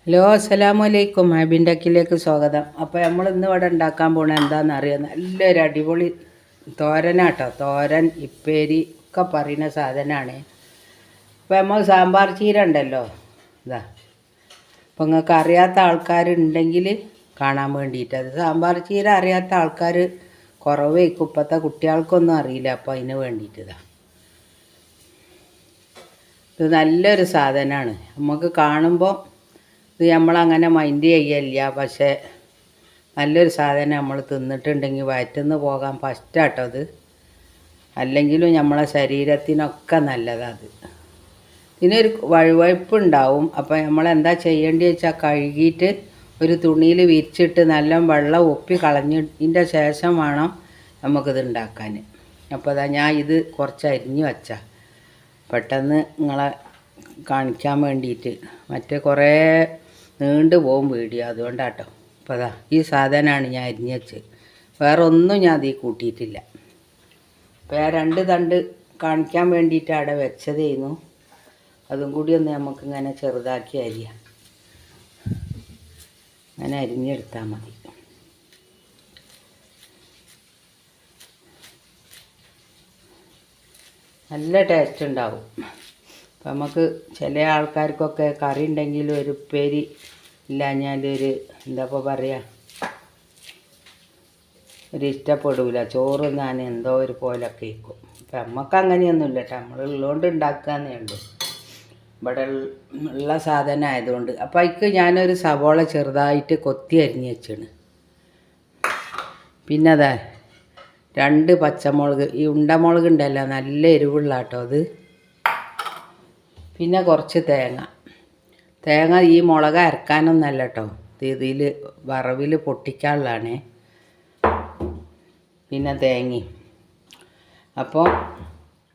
Hello അസ്സലാമു അലൈക്കും. ഹാബിൻഡക്കിലേക്ക് സ്വാഗതം. അപ്പോൾ നമ്മൾ ഇന്ന് ഇവിടെ ഉണ്ടാക്കാൻ പോണത് എന്താണെന്ന് അറിയാം. നല്ലൊരു അടിപൊളി തോരനാട്ടോ. തോരൻ, ഇപ്പേരി ഒക്കെ പറയുന്ന സാധനമാണ്. അപ്പോൾ നമ്മൾ സാമ്പാർ ചീര ഉണ്ടല്ലോ, ഇതാ. അപ്പോൾ നിങ്ങൾക്ക് അറിയാത്ത ആൾക്കാരുണ്ടെങ്കിൽ കാണാൻ വേണ്ടിയിട്ട്. അത് സാമ്പാർ ചീര അറിയാത്ത ആൾക്കാർ കുറവേക്കും. ഇപ്പോഴത്തെ കുട്ടികൾക്കൊന്നും അറിയില്ല. അപ്പോൾ അതിന് വേണ്ടിയിട്ട് ഇതാ. ഇത് നല്ലൊരു സാധനമാണ്. നമുക്ക് കാണുമ്പോൾ ഇത് നമ്മളങ്ങനെ മൈൻഡ് ചെയ്യലില്ല. പക്ഷേ നല്ലൊരു സാധനം നമ്മൾ തിന്നിട്ടുണ്ടെങ്കിൽ വയറ്റിന്ന് പോകാൻ ഫസ്റ്റാട്ടോ അത്. അല്ലെങ്കിലും നമ്മളെ ശരീരത്തിനൊക്കെ നല്ലതാണ്. ഇതിനൊരു വഴുവഴുപ്പുണ്ടാവും. അപ്പോൾ നമ്മളെന്താ ചെയ്യേണ്ടത് വെച്ചാൽ കഴുകിയിട്ട് ഒരു തുണിയിൽ വിരിച്ചിട്ട് നല്ല വെള്ളം ഒപ്പി കളഞ്ഞതിൻ്റെ ശേഷം വേണം നമുക്കിത് ഉണ്ടാക്കാൻ. അപ്പോൾ അതാ ഞാൻ ഇത് കുറച്ച് അരിഞ്ഞ് വച്ചാൽ പെട്ടെന്ന് നിങ്ങളെ കാണിക്കാൻ വേണ്ടിയിട്ട്. മറ്റേ കുറേ നീണ്ടു പോകും വീഡിയോ, അതുകൊണ്ടാട്ടോ. അപ്പോൾ അതാ ഈ സാധനമാണ് ഞാൻ അരിഞ്ഞ് വെച്ചത്. വേറെ ഒന്നും ഞാൻ അതിൽ കൂട്ടിയിട്ടില്ല. അപ്പോൾ ഞാൻ 2 തണ്ട് കാണിക്കാൻ വേണ്ടിയിട്ട് അവിടെ വെച്ചതായിരുന്നു. അതും കൂടി ഒന്ന് നമുക്കിങ്ങനെ ചെറുതാക്കി അരിയാം. അങ്ങനെ അരിഞ്ഞെടുത്താൽ മതി. നല്ല ടേസ്റ്റ് ഉണ്ടാവും. അപ്പം നമുക്ക് ചില ആൾക്കാർക്കൊക്കെ കറി ഉണ്ടെങ്കിൽ ഒരു ഉപ്പേരി ഇല്ലാഞ്ഞാൽ എന്താ ഇപ്പോൾ പറയുക, ഇഷ്ടപ്പെടില്ല. ചോറ് ഞാൻ എന്തോ ഒരു പോലൊക്കെ ഇരിക്കും. അപ്പം നമുക്ക് അങ്ങനെയൊന്നുമില്ല കേട്ടോ. നമ്മളുള്ളതുകൊണ്ട് ഉണ്ടാക്കാന്നേ ഉള്ളൂ. ഇവിടെ ഉള്ള സാധനം ആയതുകൊണ്ട്. അപ്പം അതിക്ക് ഞാനൊരു സവോള ചെറുതായിട്ട് കൊത്തി അരിഞ്ഞ് വെച്ചാണ്. പിന്നെ അതാ 2 പച്ചമുളക്, ഈ ഉണ്ടമുളക് ഉണ്ടല്ലോ, നല്ല എരിവുള്ള കേട്ടോ അത്. പിന്നെ കുറച്ച് തേങ്ങ ഈ മുളക് അരക്കാനൊന്നല്ല കേട്ടോ, ഇതിൽ വറവിൽ പൊട്ടിക്കാനുള്ളതാണ്. പിന്നെ തേങ്ങയും. അപ്പോൾ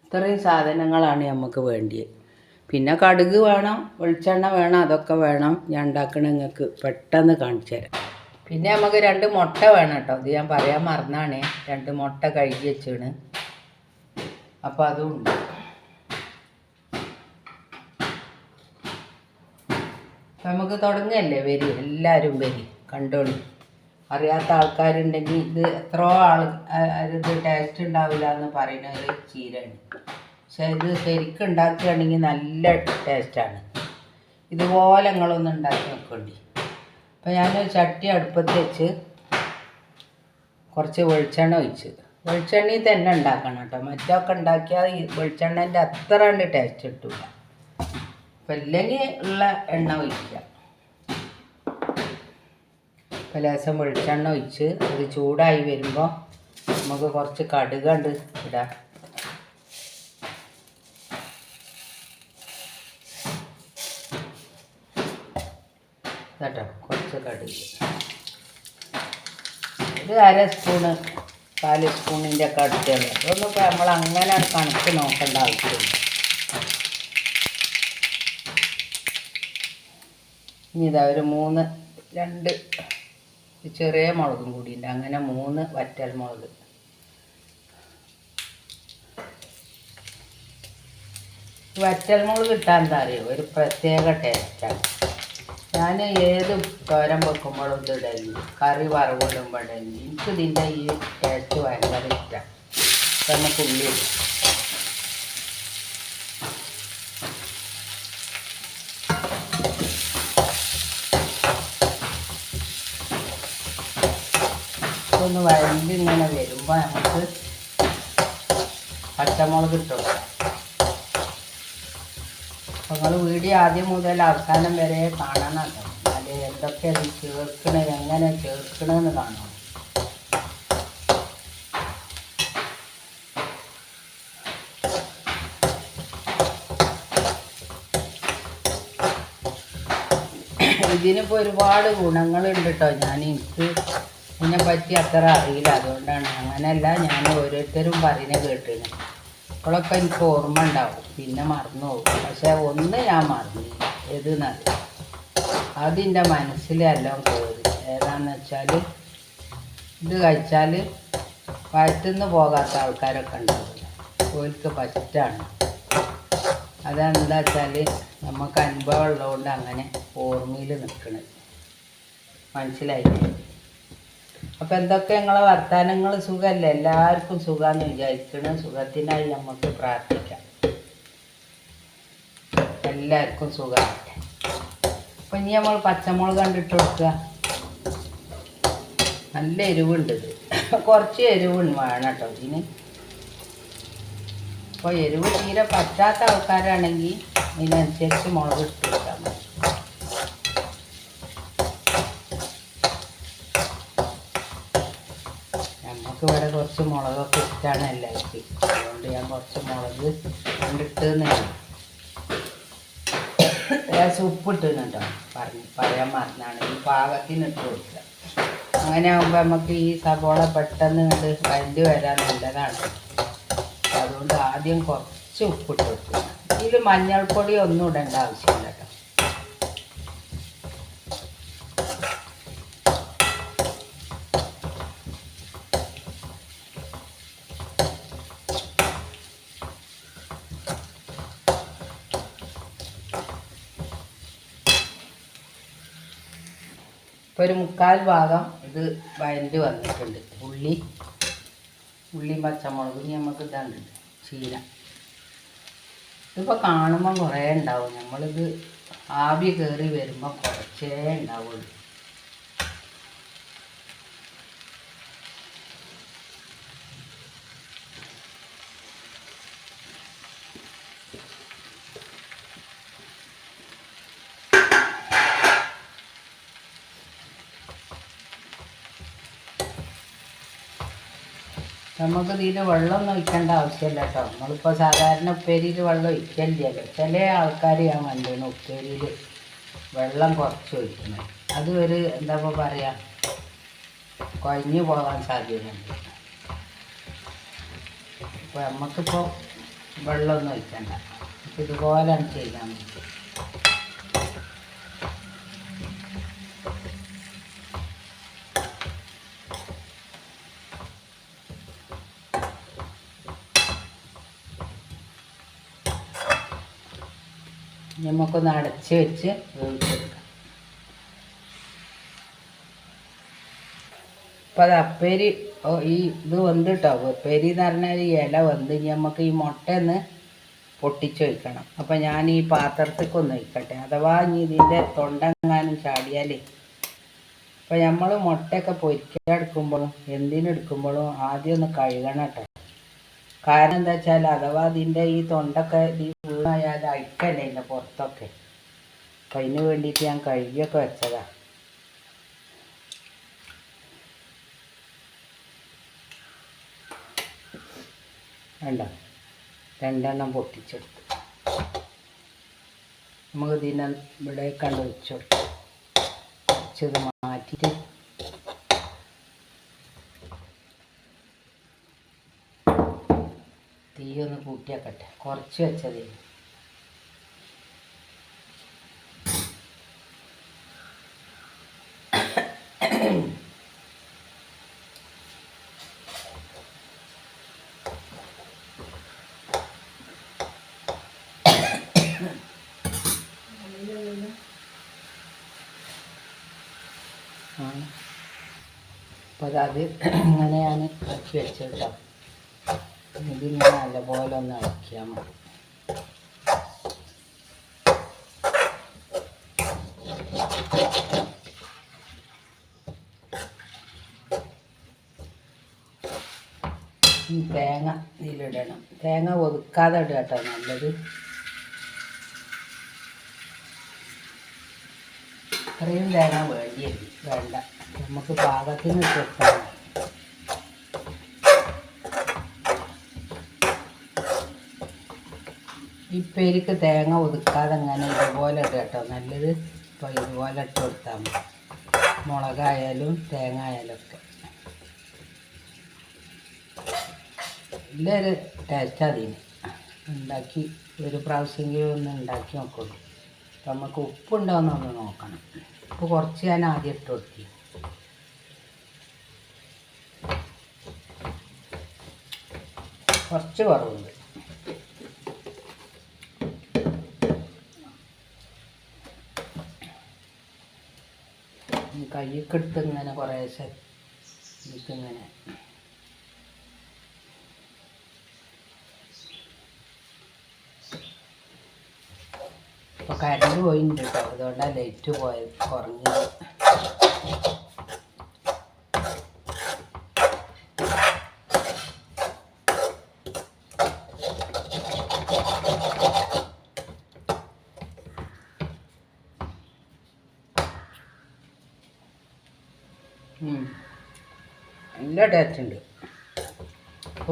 ഇത്രയും സാധനങ്ങളാണ് നമുക്ക് വേണ്ടിയത്. പിന്നെ കടുക് വേണം, വെളിച്ചെണ്ണ വേണം, അതൊക്കെ വേണം. ഞാൻ ഉണ്ടാക്കണ നിങ്ങൾക്ക് പെട്ടെന്ന് കാണിച്ചു തരാം. പിന്നെ നമുക്ക് 2 മുട്ട വേണം കേട്ടോ. ഇത് ഞാൻ പറയാൻ മറന്നാണ്. 2 മുട്ട കഴുകി വെച്ചാണ്. അപ്പോൾ അതും ഉണ്ട്. അപ്പം നമുക്ക് തുടങ്ങല്ലേ. വരി, എല്ലാവരും വരി, കണ്ടോളി. അറിയാത്ത ആൾക്കാരുണ്ടെങ്കിൽ ഇത് എത്രയോ ഇത് ടേസ്റ്റ് ഉണ്ടാവില്ല എന്ന് പറയുന്ന ഒരു ചീരയാണ്. പക്ഷേ ഇത് ശരിക്കും ഉണ്ടാക്കുകയാണെങ്കിൽ നല്ല ടേസ്റ്റാണ്. ഇതുപോലെ നിങ്ങളൊന്ന് ഉണ്ടാക്കി നോക്കേണ്ടി. അപ്പോൾ ഞാനൊരു ചട്ടി അടുപ്പത്ത് വെച്ച് കുറച്ച് വെളിച്ചെണ്ണ ഒഴിച്ച്. വെളിച്ചെണ്ണയിൽ തന്നെ ഉണ്ടാക്കണം കേട്ടോ. മറ്റൊക്കെ ഉണ്ടാക്കിയാൽ ഈ വെളിച്ചെണ്ണേൻ്റെ അത്ര കണ്ട് ടേസ്റ്റ് കിട്ടില്ല. അപ്പം ഇല്ലെങ്കിൽ ഉള്ള എണ്ണ ഒഴിക്കുക. അപ്പോൾ ലേശം വെളിച്ചെണ്ണ ഒഴിച്ച് അത് ചൂടായി വരുമ്പോൾ നമുക്ക് കുറച്ച് കടുക് കണ്ട് ഇടാം. കേട്ടോ, കുറച്ച് കടുക് ഒരു 1/2 സ്പൂണ് 4 സ്പൂണിൻ്റെ ഒക്കെ അടുത്തുള്ളത്. അതൊന്നും ഇപ്പോൾ നമ്മൾ അങ്ങനെ കണക്ക് നോക്കേണ്ട ആവശ്യമില്ല. ഇനി ഇതാ ഒരു 2 ചെറിയ മുളകും കൂടി ഉണ്ട്. അങ്ങനെ 3 വറ്റൽ മുളക്. വറ്റൽ മുളക് കിട്ടാൻ എന്താ അറിയോ, ഒരു പ്രത്യേക ടേസ്റ്റാണ്. ഞാൻ ഏത് തോരൻ വെക്കുമ്പോഴും ഇതിടലില്ല. കറി വറവിടുമ്പോൾ ഇടലില്ല. എനിക്കിതിൻ്റെ ഈ ടേസ്റ്റ് ഭയങ്കര ഇഷ്ടമാണ്. അപ്പം നമുക്ക് ഉള്ളി ഇടും. ഒന്ന് വഴണ്ടി ഇങ്ങനെ വരുമ്പോൾ നമുക്ക് പച്ചമുളക് ഇട്ടു. അപ്പോൾ നിങ്ങൾ വീഡിയോ ആദ്യം മുതൽ അവസാനം വരെ കാണണം കേട്ടോ. അത് എന്തൊക്കെ ചേർക്കണേ, എങ്ങനെ ചേർക്കണമെന്ന് കാണണം. ഇതിനിപ്പോൾ ഒരുപാട് ഗുണങ്ങളുണ്ട് കേട്ടോ. എനിക്ക് ഇതിനെപ്പറ്റി അത്ര അറിയില്ല. അതുകൊണ്ടാണ്. അങ്ങനെയല്ല, ഞാൻ ഓരോരുത്തരും പറയുന്നത് കേട്ടിരുന്നു. അപ്പോഴൊക്കെ എനിക്ക് ഓർമ്മ ഉണ്ടാവും, പിന്നെ മറന്നു പോകും. പക്ഷേ ഒന്ന് ഞാൻ മറന്നില്ല. ഏതെന്നറിയാം, അതിൻ്റെ മനസ്സിലെല്ലാം കയറി. ഏതാണെന്ന് വെച്ചാൽ ഇത് കഴിച്ചാൽ വയറ്റിന്ന് പോകാത്ത ആൾക്കാരൊക്കെ ഉണ്ടാവില്ല. ഓൽക്ക് ഫസ്റ്റാണ്. അതെന്താ വെച്ചാൽ നമുക്ക് അനുഭവം ഉള്ളതുകൊണ്ട് അങ്ങനെ ഓർമ്മയിൽ നിൽക്കണത്. മനസ്സിലായില്ലേ? അപ്പം എന്തൊക്കെ നിങ്ങളെ വർത്തമാനങ്ങൾ സുഖമല്ലേ? എല്ലാവർക്കും സുഖമെന്ന് വിചാരിക്കണം. സുഖത്തിനായി നമുക്ക് പ്രാർത്ഥിക്കാം. എല്ലാവർക്കും സുഖമാകട്ടെ. അപ്പം ഇനി നമ്മൾ പച്ചമുളക് കണ്ടിട്ട് കൊടുക്കുക. നല്ല എരിവുണ്ട് ഇത്. കുറച്ച് എരിവ് വേണം കേട്ടോ ഇതിന്. അപ്പോൾ എരിവ് തീരെ പറ്റാത്ത ആൾക്കാരാണെങ്കിൽ ഇതിനനുസരിച്ച് മുളക് ഇട്ട് കൊടുത്താൽ മതി. നമുക്കിവിടെ കുറച്ച് മുളകൊക്കെ ഇഷ്ടമാണ് എല്ലാവർക്കും. അതുകൊണ്ട് ഞാൻ കുറച്ച് മുളക് കണ്ടിട്ടെന്ന് ഉപ്പിട്ടുന്നുണ്ടോ പറയാൻ മറന്നാണ്. ഈ പാകത്തിന് ഇട്ട് കൊടുക്കുക. അങ്ങനെ ആകുമ്പോൾ നമുക്ക് ഈ സബോള പെട്ടെന്ന് കണ്ട് വഴണ്ടി വരാൻ നല്ലതാണ്. അതുകൊണ്ട് ആദ്യം കുറച്ച് ഉപ്പിട്ട് വെക്കുക. ഇതിൽ മഞ്ഞൾപ്പൊടി ഒന്നും ഇടേണ്ട ആവശ്യമില്ല കേട്ടോ. ഇപ്പോൾ ഒരു 3/4 ഭാഗം ഇത് വഴണ്ടി വന്നിട്ടുണ്ട്. ഉള്ളിയും പച്ചമുളകും നമുക്ക് ഇതാണ്ട് ചീര. ഇതിപ്പോൾ കാണുമ്പോൾ കുറേ ഉണ്ടാവും. നമ്മളിത് ആവി കയറി വരുമ്പോൾ കുറച്ചേ ഉണ്ടാവുള്ളൂ. നമുക്ക് ഇതിൽ വെള്ളമൊന്നും ഒഴിക്കേണ്ട ആവശ്യമില്ല കേട്ടോ. നമ്മളിപ്പോൾ സാധാരണ ഉപ്പേരിയിൽ വെള്ളം ഒഴിക്കലില്ലല്ലോ. ചില ആൾക്കാർ ഞാൻ കണ്ടിരുന്നു ഉപ്പേരിയിൽ വെള്ളം കുറച്ച് ഒഴിക്കുന്നത്. അത് ഒരു എന്താ പറയുക, കുഴഞ്ഞു പോകാൻ സാധ്യതയുണ്ട്. അപ്പോൾ നമുക്കിപ്പോൾ വെള്ളമൊന്നും ഒഴിക്കണ്ട. ഇതുപോലെയാണ് ചെയ്യാൻ വേണ്ടി. നമുക്കൊന്ന് അടച്ച് വെച്ച് വേവിച്ചെടുക്കാം. അപ്പം അത് അപ്പേരി ഈ ഇത് വെന്തിട്ടോ. ഉപ്പേരി എന്ന് പറഞ്ഞാൽ ഈ ഇല വെന്ത് നമുക്ക് ഈ മുട്ടയൊന്ന് പൊട്ടിച്ച് വയ്ക്കണം. അപ്പം ഞാൻ ഈ പാത്രത്തേക്കൊന്ന് വയ്ക്കട്ടെ. അഥവാ ഇനി ഇതിൻ്റെ തൊണ്ടെങ്ങാനും ചാടിയാൽ. അപ്പം നമ്മൾ മുട്ടയൊക്കെ പൊരിക്കെടുക്കുമ്പോഴും എന്തിനെടുക്കുമ്പോഴും ആദ്യം ഒന്ന് കഴുകണം കേട്ടോ. കാരണം എന്താ വെച്ചാൽ അഥവാ അതിൻ്റെ ഈ തൊണ്ടൊക്കെ ഈ വീണായാൽ അഴിക്കല്ലേ ഇതിൻ്റെ പുറത്തൊക്കെ. അപ്പം അതിന് വേണ്ടിയിട്ട് ഞാൻ കഴുകിയൊക്കെ വെച്ചതാണ്. വേണ്ട 2 പൊട്ടിച്ചെടുത്തു. നമുക്ക് ഇതിനെ ഇവിടെ കണ്ട് വെച്ചു കൊടുത്തു. കുറച്ചത് മാറ്റിയിട്ട് തീയൊന്ന് കൂട്ടിയാക്കട്ടെ. കുറച്ച് വെച്ചത് അപ്പോൾ അത് ഇങ്ങനെ ഞാൻ ആക്കി വെച്ചിട്ടോ. ഇതിങ്ങനെ നല്ലപോലെ ഒന്ന് ഇളക്കിയാൽ മതി. തേങ്ങ ഇതിലിടണം. തേങ്ങ ഒതുക്കാതെ ഇടുക കേട്ടോ നല്ലത്. ഇത്രയും തേങ്ങ വേണ്ട. നമുക്ക് പാകത്തിന് ഇട്ടാൽ മതി. ഈ പേരിക്ക് തേങ്ങ ഒതുക്കാതെ അങ്ങനെ ഇതുപോലെ ഇട്ട് കേട്ടോ നല്ലത്. അപ്പോൾ ഇതുപോലെ ഇട്ട് കൊടുത്താൽ മതി. മുളകായാലും തേങ്ങ ആയാലും ഒക്കെ നല്ലൊരു ടേസ്റ്റ് അതിന്. ഉണ്ടാക്കി ഒരു പ്രാവശ്യമെങ്കിലും ഒന്ന് ഉണ്ടാക്കി നോക്കുള്ളൂ. അപ്പം നമുക്ക് ഉപ്പുണ്ടോയെന്നൊന്ന് നോക്കണം. ഉപ്പ് കുറച്ച് ഞാൻ ആദ്യം ഇട്ട് കൊടുത്തി. കുറച്ച് കുറവുണ്ട്. കയ്യൊക്കെ എടുത്ത് ഇങ്ങനെ കുറേശ്ശെ എനിക്കിങ്ങനെ ഇപ്പോൾ കറണ്ട് പോയിട്ടുണ്ട് കേട്ടോ, അതുകൊണ്ടാണ് ലൈറ്റ് പോയത് കുറഞ്ഞത്. നല്ല ടേസ്റ്റ് ഉണ്ട്.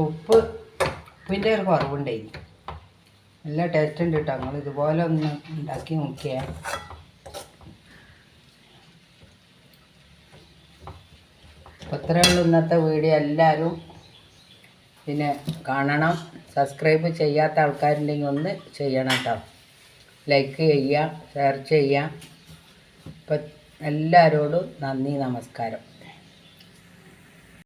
ഉപ്പിൻ്റെ ഒരു കുറവുണ്ടായി. നല്ല ടേസ്റ്റ് ഉണ്ട് കേട്ടോ. നിങ്ങൾ ഇതുപോലെ ഒന്ന് ഉണ്ടാക്കി നോക്കിയാൽ. അപ്പോൾ ഇത്രയേ ഉള്ളൂ ഇന്നത്തെ വീഡിയോ. എല്ലാവരും പിന്നെ കാണണം. സബ്സ്ക്രൈബ് ചെയ്യാത്ത ആൾക്കാരുണ്ടെങ്കിൽ ഒന്ന് ചെയ്യണം കേട്ടോ. ലൈക്ക് ചെയ്യുക, ഷെയർ ചെയ്യുക. അപ്പം എല്ലാവരോടും നന്ദി, നമസ്കാരം.